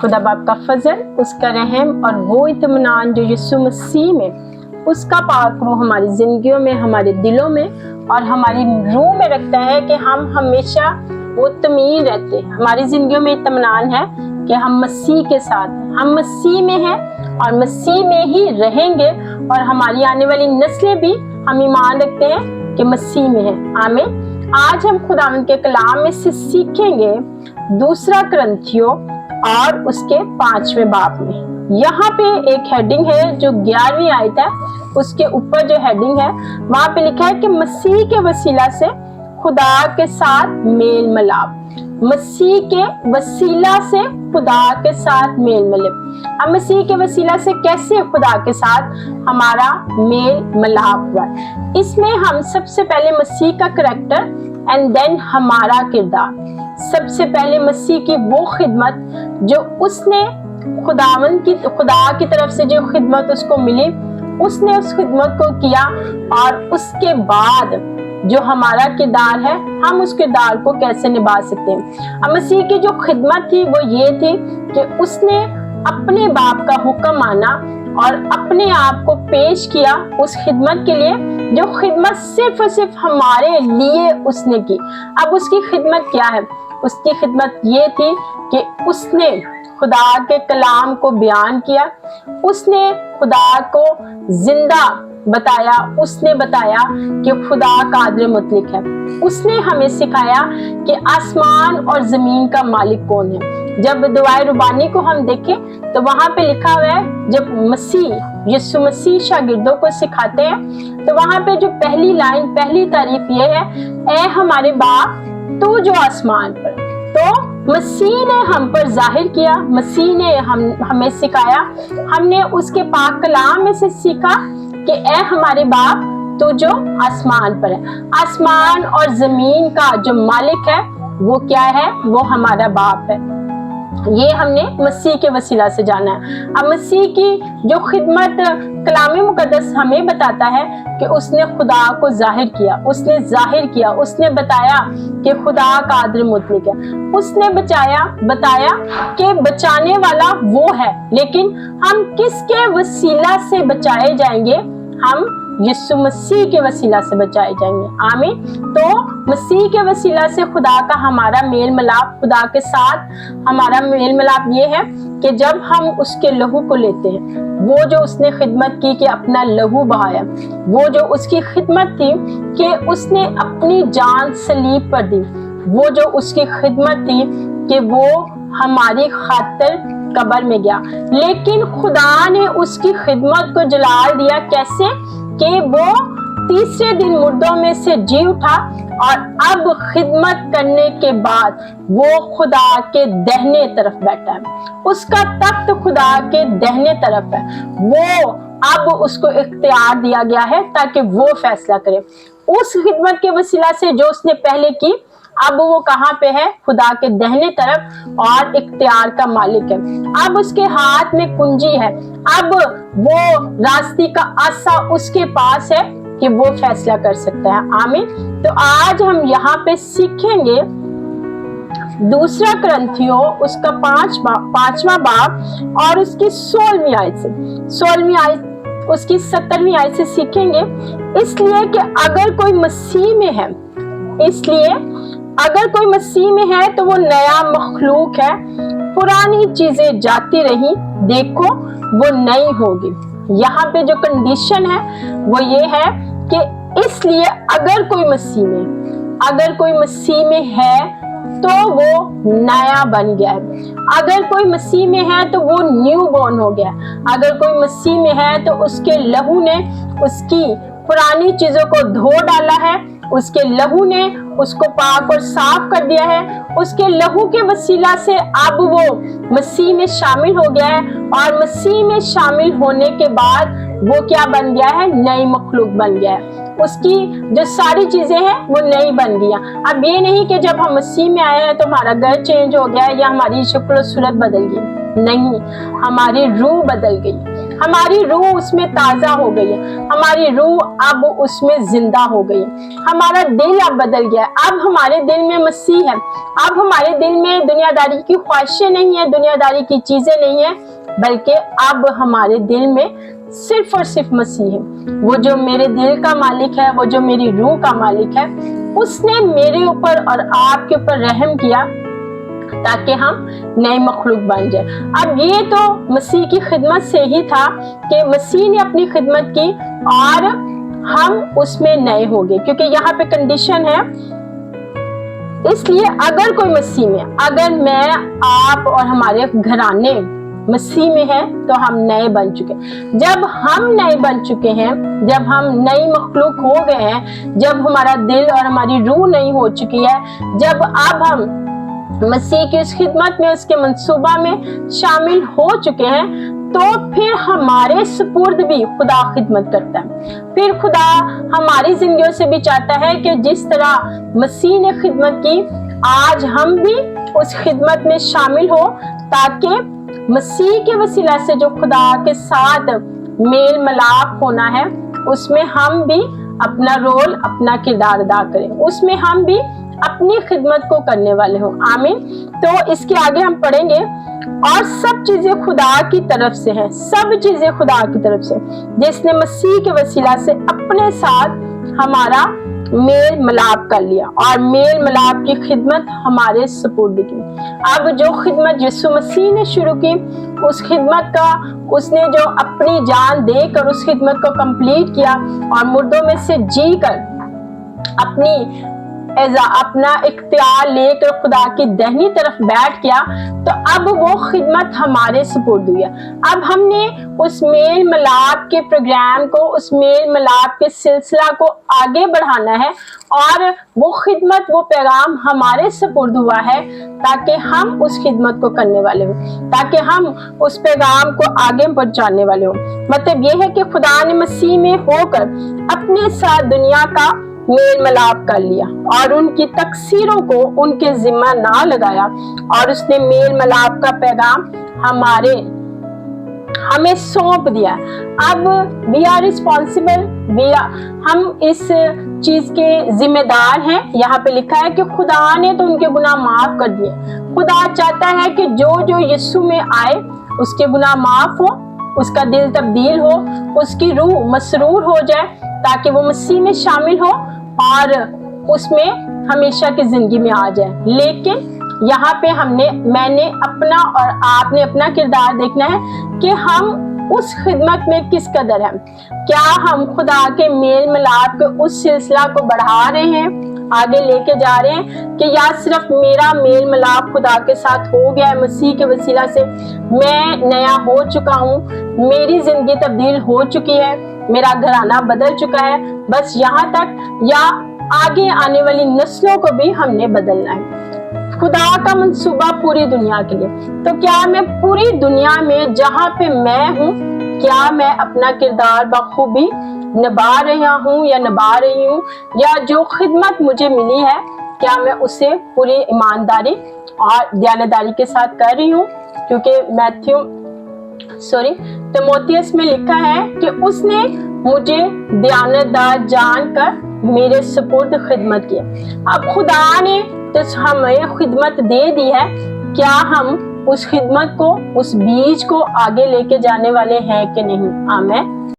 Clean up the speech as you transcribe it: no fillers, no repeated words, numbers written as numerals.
खुदा बाप का फजल, उसका रहम और वो इत्मीनान जो यीशु मसीह में, उसका पाक रूह हमारी जिंदगियों में, हमारे दिलों में और हमारी रूह में रखता है कि हम हमेशा मुतमईन रहते हैं। हमारी जिंदगियों में इत्मीनान है कि हम मसीह के साथ हैं, हम मसीह में हैं और मसीह में ही रहेंगे और हमारी आने वाली नस्लें भी हम ईमान रखते हैं कि मसीह में है। आमीन। आज हम खुदावंद के कलाम में से सीखेंगे 2 कुरिन्थियों और उसके 5वें बाब में। यहाँ पे एक हेडिंग है जो 11वीं आयत है, उसके ऊपर जो हेडिंग है वहां पे लिखा है कि मसीह के वसीला से खुदा के साथ मेल मिलाप। मसीह के वसीला से खुदा के साथ मेल मिलाप। अब मसीह के वसीला से कैसे खुदा के साथ हमारा मेल मिलाप हुआ, इसमें हम सबसे पहले मसीह का करैक्टर एंड देन हमारा किरदार। सबसे पहले मसीह की वो खिदमत जो उसने खुदा की तरफ से जो खिदमत उसको मिली, उसने उस खिदमत को किया और उसके बाद जो हमारा किरदार है, हम उस किरदार को कैसे निभा सकते हैं। अब मसीह की जो खिदमत थी वो ये थी कि उसने अपने बाप का हुक्म माना और अपने आप को पेश किया उस खिदमत के लिए जो खिदमत सिर्फ और सिर्फ हमारे लिए उसने की। अब उसकी खिदमत क्या है? उसकी खिदमत ये थी कि उसने खुदा के कलाम को बयान किया, उसने खुदा को जिंदा बताया, उसने बताया कि खुदा कादिर मुतलक है। उसने हमें सिखाया कि आसमान और जमीन का मालिक कौन है। जब दुआए रुबानी को हम देखें तो वहां पे लिखा हुआ है, जब यीशु मसीह शागिर्दों को सिखाते हैं तो वहां पे जो पहली लाइन, पहली तारीफ ये है, ऐ हमारे बाप तू जो आसमान पर। तो मसीह ने हम पर जाहिर किया, मसीह ने हमें सिखाया, हमने उसके पाक कलाम में से सीखा कि ऐ हमारे बाप तू जो आसमान पर है। आसमान और जमीन का जो मालिक है वो क्या है? वो हमारा बाप है। ये हमने मसीह के वसीला से जाना है। अब मसीह की जो खिदमत कलाम मुकद्दस हमें बताता है कि उसने खुदा को जाहिर किया, उसने बताया कि खुदा कादिर मुतलक है। उसने बताया कि बचाने वाला वो है, लेकिन हम किसके वसीला से बचाए जाएंगे? हम यीशु मसीह के वसीला से बचाए जाएंगे। आमीन। तो मसीह के वसीला से खुदा का हमारा मेल मिलाप, खुदा के साथ हमारा मेल मिलाप ये है कि जब हम उसके लहू को लेते हैं, वो जो उसने खिदमत की कि अपना लहू बहाया, वो जो उसकी खिदमत थी कि उसने अपनी जान सलीब पर दी, वो जो उसकी खिदमत थी कि वो हमारी खातिर कब्र में गया, लेकिन खुदा ने उसकी खिदमत को जलाल दिया। कैसे? कि वो तीसरे दिन मुर्दों में से जी उठा और अब खिदमत करने के बाद वो खुदा के दाहिने तरफ बैठा है। उसका तख्त खुदा के दाहिने तरफ है। वो अब उसको इख्तियार दिया गया है ताकि वो फैसला करे। उस खिदमत के वसीला से जो उसने पहले की, अब वो कहाँ पे है? खुदा के दाहिने तरफ और इख्तियार का मालिक है। अब उसके हाथ में कुंजी है। अब वो रास्ते का आसा उसके पास है कि वो फैसला कर सकता है। आमीन। तो आज हम यहाँ पे सीखेंगे 2 कुरिन्थियों उसका 5वां बाब और उसकी 16वीं आयत से, 16वीं आयत उसकी 17वीं आयत से सीखेंगे। इसलिए कि अगर कोई मसीह में है तो वो नया मखलूक है, पुरानी चीजें जाती रही, देखो वो नई होगी। यहाँ पे जो कंडीशन है वो ये है कि इसलिए अगर कोई मसीह में है तो वो नया बन गया है। अगर कोई मसीह में है तो वो न्यू बॉर्न हो गया। अगर कोई मसीह में है तो उसके लहू ने उसकी पुरानी चीजों को धो डाला है, उसके लहू ने उसको पाक और साफ कर दिया है। उसके लहू के वसीला से अब वो मसीह में शामिल हो गया है और मसीह में शामिल होने के बाद वो क्या बन गया है? नई मखलूक बन गया है। उसकी जो सारी चीजें हैं वो नई बन गई। अब ये नहीं कि जब हम मसीह में आए हैं तो हमारा घर चेंज हो गया या हमारी शक्ल सूरत बदल गई, नहीं, हमारी रूह बदल गई। हमारी रूह उसमें ताजा हो गई है, हमारी रूह अब उसमें जिंदा हो गई है, हमारा दिल अब बदल गया है। अब हमारे दिल में मसीह है, अब हमारे दिल में दुनियादारी की ख्वाहिशें नहीं है, दुनियादारी की चीजें नहीं है, बल्कि अब हमारे दिल में सिर्फ और सिर्फ मसीह है। वो जो मेरे दिल का मालिक है, वो जो मेरी रूह का मालिक है, उसने मेरे ऊपर और आपके ऊपर रहम किया ताकि हम नए मखलूक बन जाए। अब ये तो मसीह की खिदमत से ही था कि मसीह ने अपनी खिदमत की और हम उसमें नए हो गए, क्योंकि यहाँ पे कंडीशन है। इसलिए अगर कोई मसीह में, अगर मैं, आप और हमारे घराने मसीह में है, तो हम नए बन चुके। जब हम नए बन चुके हैं, जब हम नई मखलूक हो गए हैं, जब हमारा दिल और हमारी रूह नई हो चुकी है, जब अब हम मसीह की उस खिदमत में, उसके मंसूबा में शामिल हो चुके हैं, तो फिर हमारे सुपुर्द भी खुदा खिदमत करता है। फिर खुदा हमारी जिंदगियों से भी चाहता है कि जिस तरह मसीह ने खिदमत की, आज हम भी उस खिदमत में शामिल हो, ताकि मसीह के वसीला से जो खुदा के साथ मेल मिलाप होना है, उसमें हम भी अपना रोल, अपना किरदार अदा करें, उसमें हम भी अपनी खिदमत को करने वाले हो। आमीन। तो इसके आगे हम पढ़ेंगे, और सब चीजें खुदा की तरफ से हैं, सब चीजें खुदा की तरफ से, जिसने मसीह के वसीला से अपने साथ हमारा मेल मिलाप कर लिया और मेल मिलाप की खिदमत हमारे सुपुर्द की। अब जो खिदमत यीशु मसीह ने शुरू की, उस खिदमत का उसने जो अपनी जान देकर उस खिदमत को कंप्लीट किया और मुर्दों में से जी कर अपना इख्तियार लेकर खुदा की दाहिनी तरफ बैठ गया, तो अब वो खिदमत हमारे सुपुर्द हुई है। अब हमने उस मेल मिलाप के प्रोग्राम को, उस मेल मिलाप के सिलसिला को आगे बढ़ाना है, और वो खिदमत, वो पैगाम हमारे सुपुर्द हुआ है, ताकि हम उस खिदमत को करने वाले हो, ताकि हम उस पैगाम को आगे पहुंचाने वाले हो। मतलब ये है कि खुदा ने मसीह में होकर अपने साथ दुनिया का मेल मिलाप कर लिया और उनकी तकसीरों को उनके जिम्मा ना लगाया, और उसने मेल मिलाप का पैगाम हमें सौंप दिया। अब वी आर रिस्पॉन्सिबल, हम इस चीज के जिम्मेदार हैं। यहाँ पे लिखा है कि खुदा ने तो उनके गुनाह माफ कर दिए। खुदा चाहता है कि जो यीशु में आए उसके गुनाह माफ हो, उसका दिल तब्दील हो, उसकी रूह मसरूर हो जाए, ताकि वो मसीह में शामिल हो और उसमें हमेशा की जिंदगी में आ जाए। लेकिन यहाँ पे मैंने अपना और आपने अपना किरदार देखना है कि हम उस खिदमत में किस कदर हैं। क्या हम खुदा के मेल मिलाप के उस सिलसिला को बढ़ा रहे हैं, आगे लेके जा रहे हैं, कि या सिर्फ मेरा मेल मिलाप खुदा के साथ हो गया है, मसीह के वसीला से मैं नया हो चुका हूँ, मेरी जिंदगी तब्दील हो चुकी है, मेरा घराना बदल चुका है, बस यहाँ तक, या आगे आने वाली नस्लों को भी हमने बदलना है। खुदा का मंसूबा पूरी दुनिया के लिए। तो क्या मैं पूरी दुनिया में जहाँ पे मैं हूँ, क्या मैं अपना किरदार बखूबी निभा रहा हूँ या निभा रही हूँ, या जो खिदमत मुझे मिली है, क्या मैं उसे पूरी ईमानदारी और दयानतदारी के साथ कर रही हूँ? क्योंकि तिमोथियस में लिखा है कि उसने मुझे दयानतदार जानकर मेरे सुपुर्द खिदमत की। अब खुदा ने तो हमें खिदमत दे दी है, क्या हम उस खिदमत को, उस बीज को आगे लेके जाने वाले हैं कि नहीं? आमीन।